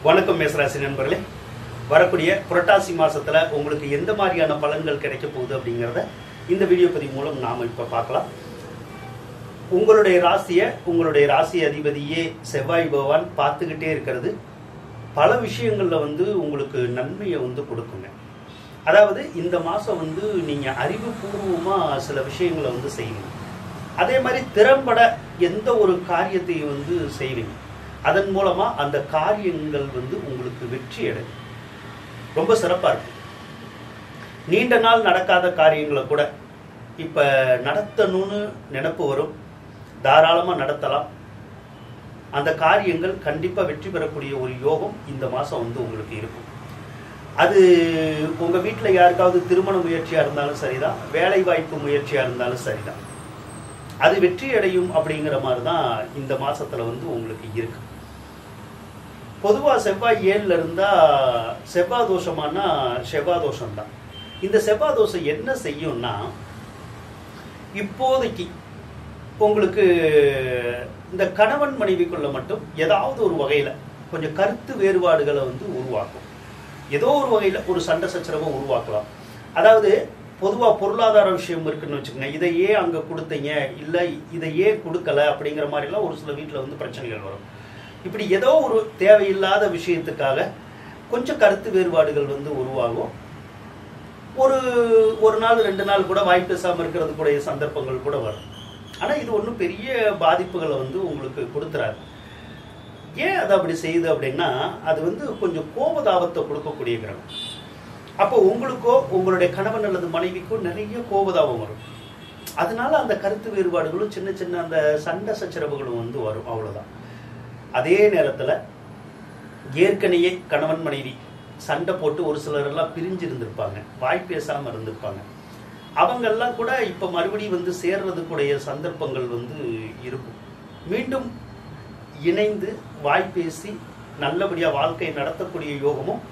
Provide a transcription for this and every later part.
வணக்கம் மேசராசி நண்பர்களே. வரக்கூடிய புரட்டாசி மாசத்துல உங்களுக்கு எந்த மாதிரியான பலன்கள் கிடைக்க போகுது அப்படிங்கிறத இந்த வீடியோ பதிவு மூலம் நாம இப்ப பார்க்கலாம். உங்களுடைய ராசி அதிபதியே செவ்வாய் பகவான் பார்த்துக்கிட்டே இருக்கிறது பல விஷயங்கள்ல உங்களுக்கு நன்மையை கொடுக்குங்க. அதாவது இந்த மாசம் நீங்க அறிவுபூர்வமா சில விஷயங்களை செய்வீங்க. அதே மாதிரி திறம்பட எந்த ஒரு காரியத்தையும் செய்வீங்க. அதன் மூலமா அந்த காரியங்கள் உங்களுக்கு வெற்றி அடையும். ரொம்ப சிறப்பா இருக்கு. நீண்ட நாள் நடக்காத காரியங்களை கூட இப்ப நடத்தணும்னு நினைப்பு வரும். தாராளமா நடத்தலாம். அந்த காரியங்கள் கண்டிப்பா வெற்றி பெறக்கூடிய ஒரு யோகம் இந்த மாசம் உங்களுக்கு இருக்கும். அது உங்க வீட்டுல யாருக்காவது திருமண முயற்சியா இருந்தாலும் சரிதான், வேலை வாய்ப்பு முயற்சியா இருந்தாலும் சரிதான், அது வெற்றி அடையும் அப்படிங்கிற மாதிரிதான் இந்த மாசத்துல உங்களுக்கு இருக்கு. பொதுவா செவ்வாய் 7ல இருந்தா செவ்வாய் தோஷமானா செவ்வாய் தோஷம் தான். இந்த செவ்வாய் தோஷம் என்ன செய்யும்னா, இப்போதைக்கு உங்களுக்கு இந்த கணவன் மனைவிக்குள்ள மட்டும் ஏதாவது ஒரு வகையில கொஞ்சம் கருத்து வேறுபாடுகளை உருவாக்கும். ஏதோ ஒரு வகையில ஒரு சண்டை சச்சரவை உருவாக்கலாம். அதாவது பொதுவா பொருளாதார விஷயம் இருக்குன்னு வச்சுக்கோங்க. இதை ஏன் அங்க கொடுத்தீங்க, இல்ல இதை ஏன் கொடுக்கல அப்படிங்கிற மாதிரி எல்லாம் ஒரு சில வீட்டுல பிரச்சனைகள் வரும். இப்படி ஏதோ ஒரு தேவையில்லாத விஷயத்துக்காக கொஞ்சம் கருத்து வேறுபாடுகள் உருவாகும். ஒரு நாள் 2 நாள் கூட வாய் பேசாம இருக்கிறது கூட சந்தர்ப்பங்கள் கூட வரும். ஆனா இது ஒன்றும் பெரிய பாதிப்புகளை உங்களுக்கு கொடுத்துறாரு. ஏன் அது அப்படி செய்யுது அப்படின்னா, அது கொஞ்சம் கோபதாபத்தை கொடுக்கக்கூடிய கிரகம். அப்போ உங்களுக்கோ உங்களுடைய கணவன் அல்லது மனைவிக்கோ நிறைய கோபதாபம் வரும். அதனால அந்த கருத்து வேறுபாடுகளும் சின்ன சின்ன அந்த சண்டை சச்சரவுகளும் வரும். அவ்வளவுதான். அதே நேரத்துல ஏற்கனவே கணவன் மனைவி சண்டை போட்டு ஒரு சிலர் எல்லாம் பிரிஞ்சு இருந்திருப்பாங்க, வாய் பேசாம இருந்திருப்பாங்க. அவங்க எல்லாம் கூட இப்ப மறுபடியும் சேர்றதுக்குடைய சந்தர்ப்பங்கள் இருக்கும். மீண்டும் இணைந்து வாய் பேசி நல்லபடியா வாழ்க்கை நடத்தக்கூடிய யோகமும்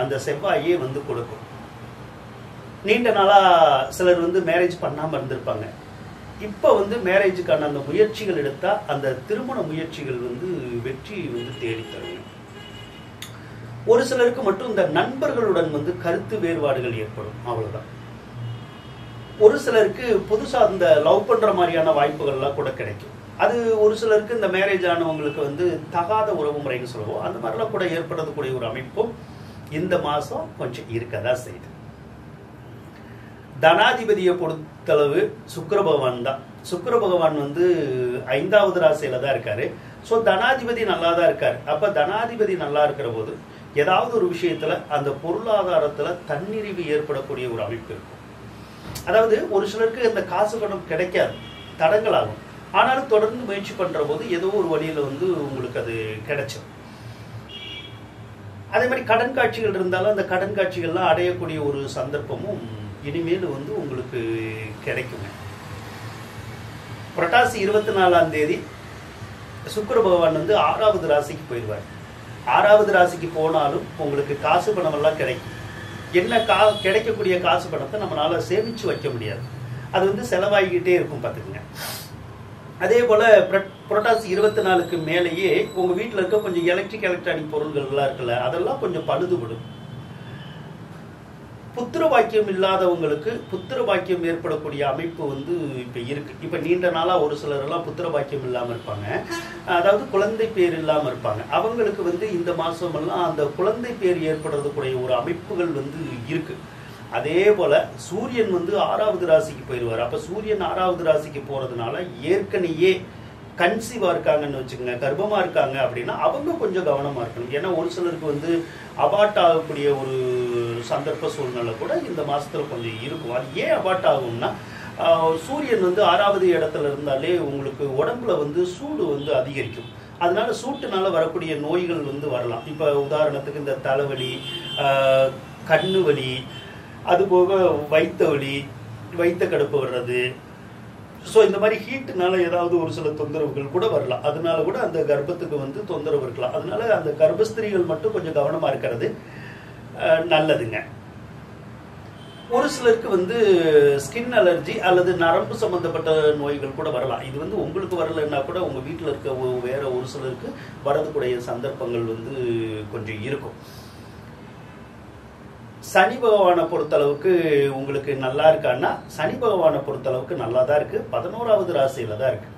அந்த செவ்வாயே கொடுக்கும். நீண்ட நாளா சிலர் மேரேஜ் பண்ணாம இருந்திருப்பாங்க. இப்ப மேரேஜுக்கான அந்த முயற்சிகள் எடுத்தா அந்த திருமண முயற்சிகள் வெற்றி தேடி தரும். ஒரு சிலருக்கு மட்டும் இந்த நண்பர்களுடன் கருத்து வேறுபாடுகள் ஏற்படும். அவ்வளவுதான். ஒரு சிலருக்கு புதுசா இந்த லவ் பண்ற மாதிரியான வாய்ப்புகள்லாம் கூட கிடைக்கும். அது ஒரு சிலருக்கு இந்த மேரேஜ் ஆனவங்களுக்கு தகாத உறவு முறைன்னு சொல்லுவோம். அந்த மாதிரிலாம் கூட ஏற்படக்கூடிய ஒரு அமைப்பும் இந்த மாசம் கொஞ்சம் இருக்கதான் செய்யுது. தனாதிபதியை பொறுத்தளவு சுக்கிர பகவான் தான். சுக்கிர பகவான் 5வது ராசியில தான் இருக்காரு. ஸோ தனாதிபதி நல்லா தான் இருக்காரு. அப்ப தனாதிபதி நல்லா இருக்கிற போது ஏதாவது ஒரு விஷயத்துல அந்த பொருளாதாரத்துல தன்னிறைவு ஏற்படக்கூடிய ஒரு அமைப்பு இருக்கும். அதாவது ஒரு சிலருக்கு அந்த காசு பணம் கிடைக்காது, தடங்கள் ஆகும். ஆனாலும் தொடர்ந்து முயற்சி பண்ற போது ஏதோ ஒரு வழியில உங்களுக்கு அது கிடைச்சிடும். அதே மாதிரி கடன் காட்சிகள் இருந்தாலும் அந்த கடன் காட்சிகள்லாம் அடையக்கூடிய ஒரு சந்தர்ப்பமும் இனிமேல் உங்களுக்கு கிடைக்குங்க. புரட்டாசி 24ஆம் தேதி சுக்கிர பகவான் 6வது ராசிக்கு போயிடுவார். 6வது ராசிக்கு போனாலும் உங்களுக்கு காசு பணம் எல்லாம் கிடைக்கும். என்ன கிடைக்கக்கூடிய காசு பணத்தை நம்மளால சேமிச்சு வைக்க முடியாது. அது செலவாகிக்கிட்டே இருக்கும். பார்த்துக்குங்க. அதே போல புரட்டாசி 24க்கு மேலேயே உங்க வீட்டில் இருக்க கொஞ்சம் எலக்ட்ரானிக் பொருள்கள் எல்லாம் இருக்குல்ல, அதெல்லாம் கொஞ்சம் பழுதுபடும். புத்திர பாக்கியம் இல்லாதவங்களுக்கு புத்திர பாக்கியம் ஏற்படக்கூடிய அமைப்பு இப்ப இருக்கு. இப்ப நீண்ட நாளா ஒரு சிலர் எல்லாம் புத்திர பாக்கியம் இல்லாம இருப்பாங்க. அதாவது குழந்தை பேர் இல்லாம இருப்பாங்க. அவங்களுக்கு இந்த மாசம் எல்லாம் அந்த குழந்தை பேர் ஏற்படுறதுக்குடைய ஒரு அமைப்புகள் இருக்கு. அதே போல சூரியன் 6வது ராசிக்கு போயிடுவார். அப்ப சூரியன் 6வது ராசிக்கு போறதுனால ஏற்கனவே கன்சீவா இருக்காங்கன்னு வச்சுக்கோங்க, கர்ப்பமா இருக்காங்க அப்படின்னா அவங்க கொஞ்சம் கவனமா இருக்கணும். ஏன்னா ஒரு சிலருக்கு அபார்ட் ஆகக்கூடிய ஒரு சந்தர்ப்ப சூழ்நிலை கூட இந்த மாசத்துல கொஞ்சம் இருக்கும். அது ஏன் அபார்ட் ஆகும்னா, சூரியன் 6வது இடத்துல இருந்தாலே உங்களுக்கு உடம்புல சூடு அதிகரிக்கும். அதனால சூட்டுனால வரக்கூடிய நோய்கள் வரலாம். இப்ப உதாரணத்துக்கு இந்த தலைவலி, கண்ணு வலி, அதுபோக வயிற்று வலி, வயிற்று கடுப்பு வர்றது. ஸோ இந்த மாதிரி ஹீட்டுனால ஏதாவது ஒரு சில தொந்தரவுகள் கூட வரலாம். அதனால கூட அந்த கர்ப்பத்துக்கு தொந்தரவு இருக்கலாம். அதனால அந்த கர்ப்பஸ்திரிகள் மட்டும் கொஞ்சம் கவனமா இருக்கிறது நல்லதுங்க. ஒரு சிலருக்கு வந்து ஸ்கின் அலர்ஜி அல்லது நரம்பு சம்பந்தப்பட்ட நோய்கள் கூட வரலாம். இது வந்து உங்களுக்கு வரலைன்னா கூட உங்க வீட்டில் இருக்க வேற ஒரு சிலருக்கு வரதுக்கூடிய சந்தர்ப்பங்கள் வந்து கொஞ்சம் இருக்கும். சனி பகவானை பொறுத்தளவுக்கு உங்களுக்கு நல்லா இருக்கான்னா, சனி பகவானை பொறுத்தளவுக்கு நல்லா தான் இருக்கு. 11வது ராசியில தான் இருக்கு.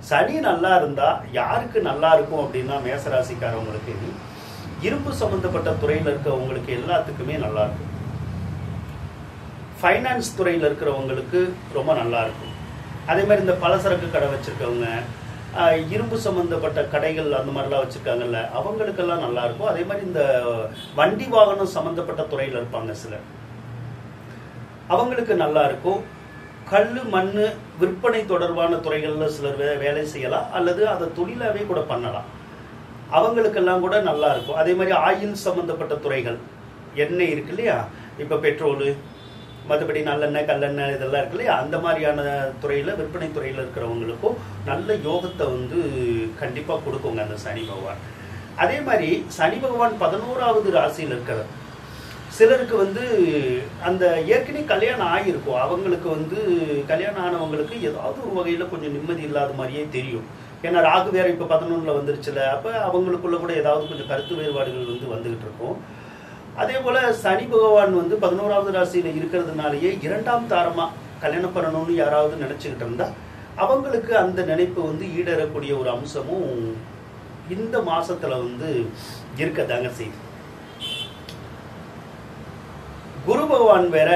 சனி நல்லா இருந்தா யாருக்கு நல்லா இருக்கும் அப்படின்னா, மேசராசிக்காரவங்களுக்கு, இரும்பு சம்பந்தப்பட்ட துறையில் இருக்கவங்களுக்கு எல்லாத்துக்குமே நல்லா இருக்கும். ஃபைனான்ஸ் துறையில் இருக்கிறவங்களுக்கு ரொம்ப நல்லா இருக்கும். அதே மாதிரி இந்த பலசரக்கு கடை வச்சிருக்கவங்க, இரும்பு சம்பந்தப்பட்ட கடைகள் அந்த மாதிரிலாம் வச்சிருக்காங்கல்ல, அவங்களுக்கெல்லாம் நல்லா இருக்கும். அதே மாதிரி இந்த வண்டி வாகனம் சம்பந்தப்பட்ட துறையில் இருப்பாங்க சிலர், அவங்களுக்கு நல்லா இருக்கும். கல் மண் விற்பனை தொடர்பான துறைகளில் சிலர் வேலை செய்யலாம், அல்லது அதை தொழிலாவே கூட பண்ணலாம். அவங்களுக்கெல்லாம் கூட நல்லா இருக்கும். அதே மாதிரி ஆயில் சம்பந்தப்பட்ட துறைகள், எண்ணெய் இருக்கு இல்லையா, இப்போ பெட்ரோலு, மற்றபடி நல்லெண்ணெய் கல்லெண்ணெய் இதெல்லாம் இருக்கு இல்லையா, அந்த மாதிரியான துறையில் விற்பனை துறையில் இருக்கிறவங்களுக்கும் நல்ல யோகத்தை வந்து கண்டிப்பாக கொடுக்குங்க அந்த சனி பகவான். அதே மாதிரி சனி பகவான் 11வது ராசியில் இருக்கிறது. சிலருக்கு வந்து அந்த ஏற்கனவே கல்யாணம் ஆகியிருக்கும், அவங்களுக்கு வந்து கல்யாணம் ஆனவங்களுக்கு ஏதாவது ஒரு வகையில் கொஞ்சம் நிம்மதி இல்லாத மாதிரியே தெரியும். ஏன்னா ராகு வேற இப்போ 11ல் வந்துருச்சுல, அப்போ அவங்களுக்குள்ள கூட ஏதாவது கொஞ்சம் கருத்து வேறுபாடுகள் வந்து வந்துகிட்டு இருக்கும். அதே போல சனி பகவான் வந்து 11வது ராசியில இருக்கிறதுனாலயே 2ஆம் தாரமா கல்யாணம் பண்ணணும்னு யாராவது நினைச்சுக்கிட்டு இருந்தா அவங்களுக்கு அந்த நினைப்பு வந்து ஈடேறக்கூடிய ஒரு அம்சமும் இந்த மாசத்துல வந்து இருக்கதாங்க செய்யுது. குரு பகவான் வேற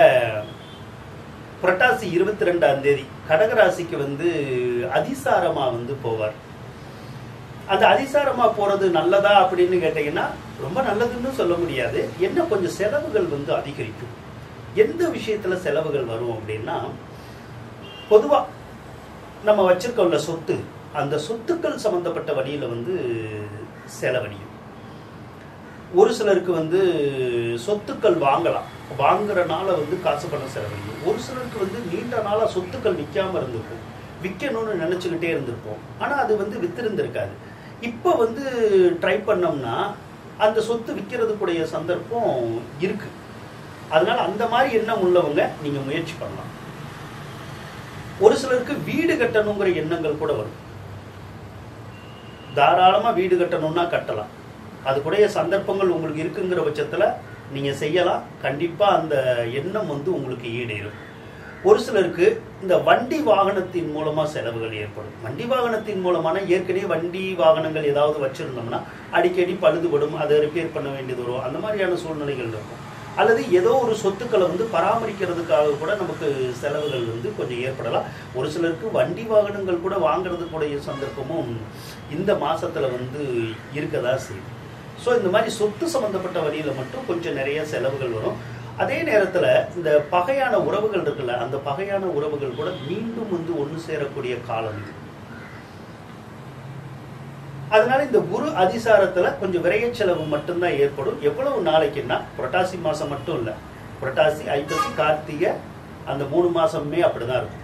புரட்டாசி 22ஆம் தேதி கடகராசிக்கு வந்து அதிசாரமா வந்து போவார். அந்த அதிசாரமா போறது நல்லதா அப்படின்னு கேட்டீங்கன்னா ரொம்ப நல்லதுன்னு சொல்ல முடியாது. என்ன, கொஞ்சம் செலவுகள் வந்து அதிகரிக்கும். எந்த விஷயத்துல செலவுகள் வரும் அப்படின்னா, பொதுவா நம்ம வச்சிருக்கோம்ல சொத்து, அந்த சொத்துக்கள் சம்பந்தப்பட்ட வழியில வந்து செலவழியும். ஒரு சிலருக்கு வந்து சொத்துக்கள் வாங்கலாம், வாங்குறனால வந்து காசு பணம் செலவழியும். ஒரு சிலருக்கு வந்து நீண்ட நாளா சொத்துக்கள் விற்காம இருந்திருக்கும், விற்கணும்னு நினைச்சுக்கிட்டே இருந்திருப்போம், ஆனா அது வந்து வித்திருந்திருக்காது. இப்ப வந்து ட்ரை பண்ணோம்னா அந்த சொத்து விற்கிறதுக்குடைய சந்தர்ப்பம் இருக்கு. அதனால அந்த மாதிரி எண்ணம் உள்ளவங்க நீங்க முயற்சி பண்ணலாம். ஒரு சிலருக்கு வீடு கட்டணுங்கிற எண்ணங்கள் கூட வரும். தாராளமா வீடு கட்டணும்னா கட்டலாம், அதுக்குடைய சந்தர்ப்பங்கள் உங்களுக்கு இருக்குங்கிற பட்சத்துல நீங்க செய்யலாம். கண்டிப்பா அந்த எண்ணம் வந்து உங்களுக்கு ஈடேறும். ஒரு சிலருக்கு இந்த வண்டி வாகனத்தின் மூலமா செலவுகள் ஏற்படும். வண்டி வாகனத்தின் மூலமான ஏற்கனவே வண்டி வாகனங்கள் ஏதாவது வச்சிருந்தோம்னா அடிக்கடி பழுதுபடும், அதை ரிப்பேர் பண்ண வேண்டியது வரும், அந்த மாதிரியான சூழ்நிலைகள் இருக்கும். அல்லது ஏதோ ஒரு சொத்துக்களை வந்து பராமரிக்கிறதுக்காக கூட நமக்கு செலவுகள் வந்து கொஞ்சம் ஏற்படலாம். ஒரு சிலருக்கு வண்டி வாகனங்கள் கூட வாங்குறதுக்குடைய சந்தர்ப்பமும் இந்த மாசத்துல வந்து இருக்கதா செய்யும். ஸோ இந்த மாதிரி சொத்து சம்பந்தப்பட்ட வழியில மட்டும் கொஞ்சம் நிறைய செலவுகள் வரும். அதே நேரத்துல இந்த பகையான உறவுகள் இருக்குல்ல, அந்த பகையான உறவுகள் கூட மீண்டும் வந்து ஒன்று சேரக்கூடிய காலம் இது. அதனால இந்த குரு அதிசாரத்துல கொஞ்சம் விரைய செலவு மட்டும்தான் ஏற்படும். எவ்வளவு நாளைக்குன்னா, புரட்டாசி மாசம் மட்டும் இல்ல, புரட்டாசி, ஐப்பசி, கார்த்திகை அந்த 3 மாசமே அப்படிதான் இருக்கும்.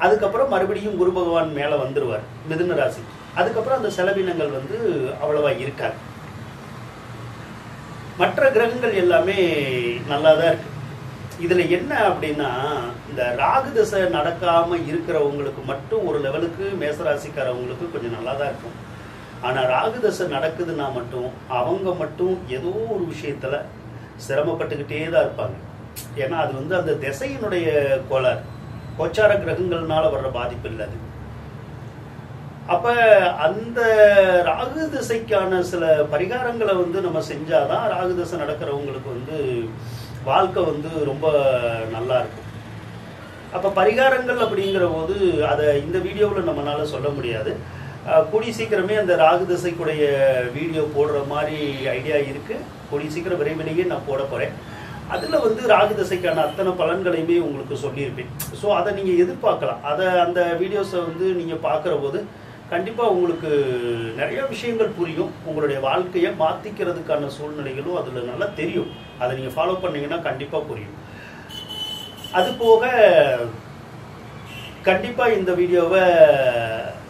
அதுக்கப்புறம் மறுபடியும் குரு பகவான் மேல வந்துருவார் மிதுன ராசி. அதுக்கப்புறம் அந்த செலவினங்கள் வந்து அவ்வளவா இருக்காது. மற்ற கிரகங்கள் எல்லாமே நல்லா தான் இருக்கு. இதுல என்ன அப்படின்னா, இந்த ராகு தசை நடக்காம இருக்கிறவங்களுக்கு மட்டும் ஒரு லெவலுக்கு, மேசராசிக்காரவங்களுக்கு கொஞ்சம் நல்லா தான் இருக்கும். ஆனா ராகு தசை நடக்குதுன்னா மட்டும் அவங்க மட்டும் ஏதோ ஒரு விஷயத்துல சிரமப்பட்டுக்கிட்டே தான் இருப்பாங்க. ஏன்னா அது வந்து அந்த திசையினுடைய கோளாறு, கோச்சார கிரகங்கள்னால வர்ற பாதிப்பு இல்லை அது. அப்ப அந்த ராகு திசைக்கான சில பரிகாரங்களை வந்து நம்ம செஞ்சாதான் ராகு திசை நடக்கிறவங்களுக்கு வந்து வாழ்க்கை வந்து ரொம்ப நல்லா இருக்கும். அப்ப பரிகாரங்கள் அப்படிங்கிற போது அதை இந்த வீடியோவில் நம்மளால சொல்ல முடியாது. கூடி சீக்கிரமே அந்த ராகு திசைக்குடைய வீடியோ போடுற மாதிரி ஐடியா இருக்கு. கூடி சீக்கிரம் விரைவிலேயே நான் போட போறேன். அதுல வந்து ராகு திசைக்கான அத்தனை பலன்களையுமே உங்களுக்கு சொல்லியிருப்பேன். ஸோ அதை நீங்க எதிர்பார்க்கலாம். அதை அந்த வீடியோஸை வந்து நீங்க பார்க்குற போது கண்டிப்பா உங்களுக்கு நிறைய விஷயங்கள் புரியும். உங்களுடைய வாழ்க்கையை மாத்திக்கிறதுக்கான சூழ்நிலைகளும் அதுல நல்லா தெரியும். அதை நீங்க ஃபாலோ பண்ணீங்கன்னா கண்டிப்பா புரியும். அது போக கண்டிப்பா இந்த வீடியோவை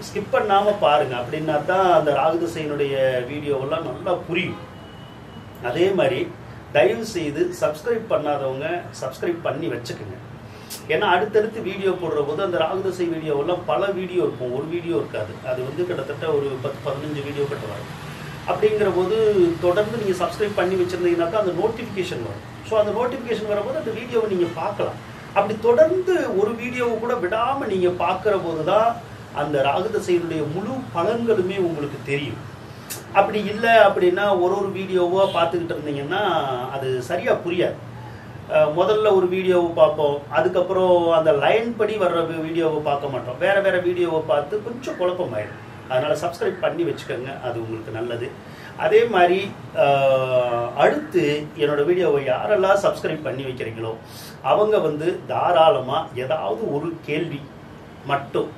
ஸ்கிப் பண்ணாம பாருங்க. அப்படின்னா தான் அந்த ராகு திசையினுடைய வீடியோவெல்லாம் நல்லா புரியும். அதே மாதிரி தயவு செய்து சப்ஸ்கிரைப் பண்ணாதவங்க சப்ஸ்கிரைப் பண்ணி வச்சுக்கோங்க. ஏன்னா அடுத்தடுத்து வீடியோ போடுற போது அந்த ராகுதசை வீடியோவெல்லாம் பல வீடியோ இருக்கும், ஒரு வீடியோ இருக்காது. அது வந்து கிட்டத்தட்ட ஒரு 10-15 வீடியோ கிட்ட வரும். அப்படிங்கிற போது தொடர்ந்து நீங்கள் சப்ஸ்கிரைப் பண்ணி வச்சுருந்தீங்கன்னாக்கா அந்த நோட்டிஃபிகேஷன் வரும். ஸோ அந்த நோட்டிஃபிகேஷன் வரும்போது அந்த வீடியோவை நீங்கள் பார்க்கலாம். அப்படி தொடர்ந்து ஒரு வீடியோவை கூட விடாமல் நீங்கள் பார்க்குற போது தான் அந்த ராகுதசையினுடைய முழு பலன்களுமே உங்களுக்கு தெரியும். அப்படி இல்லை அப்படின்னா ஒரு வீடியோவாக பார்த்துக்கிட்டு இருந்தீங்கன்னா அது சரியாக புரியாது. முதல்ல ஒரு வீடியோவை பார்ப்போம், அதுக்கப்புறம் அந்த லைன் படி வர்ற வீடியோவை பார்க்க மாட்டோம், வேற வேற வீடியோவை பார்த்து கொஞ்சம் குழப்பமாயிடும். அதனால சப்ஸ்கிரைப் பண்ணி வச்சுக்கோங்க, அது உங்களுக்கு நல்லது. அதே மாதிரி அடுத்து என்னோட வீடியோவை யாரெல்லாம் சப்ஸ்கிரைப் பண்ணி வைக்கிறீங்களோ அவங்க வந்து தாராளமாக ஏதாவது ஒரு கேள்வி மட்டும்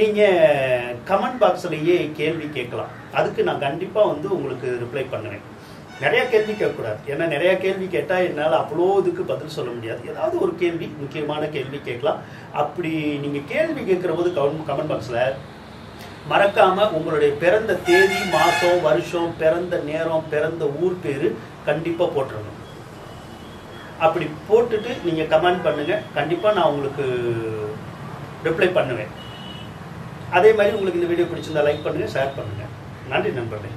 நீங்கள் கமெண்ட் பாக்ஸ்லேயே கேள்வி கேட்கலாம். அதுக்கு நான் கண்டிப்பாக வந்து உங்களுக்கு ரிப்ளை பண்ணுவேன். நிறையா கேள்வி கேட்கக்கூடாது, ஏன்னா நிறையா கேள்வி கேட்டால் என்னால் அவ்வளோ இதுக்கு பதில் சொல்ல முடியாது. ஏதாவது ஒரு கேள்வி, முக்கியமான கேள்வி கேட்கலாம். அப்படி நீங்கள் கேள்வி கேட்குற போது கமெண்ட் பாக்ஸில் மறக்காமல் உங்களுடைய பிறந்த தேதி, மாதம், வருஷம், பிறந்த நேரம், பிறந்த ஊர் பேர் கண்டிப்பாக போட்டுருங்க. அப்படி போட்டுட்டு நீங்கள் கமெண்ட் பண்ணுங்கள், கண்டிப்பாக நான் உங்களுக்கு ரிப்ளை பண்ணுவேன். அதே மாதிரி உங்களுக்கு இந்த வீடியோ பிடிச்சிருந்தா லைக் பண்ணுங்கள், ஷேர் பண்ணுங்கள். நன்றி நண்பர்களே.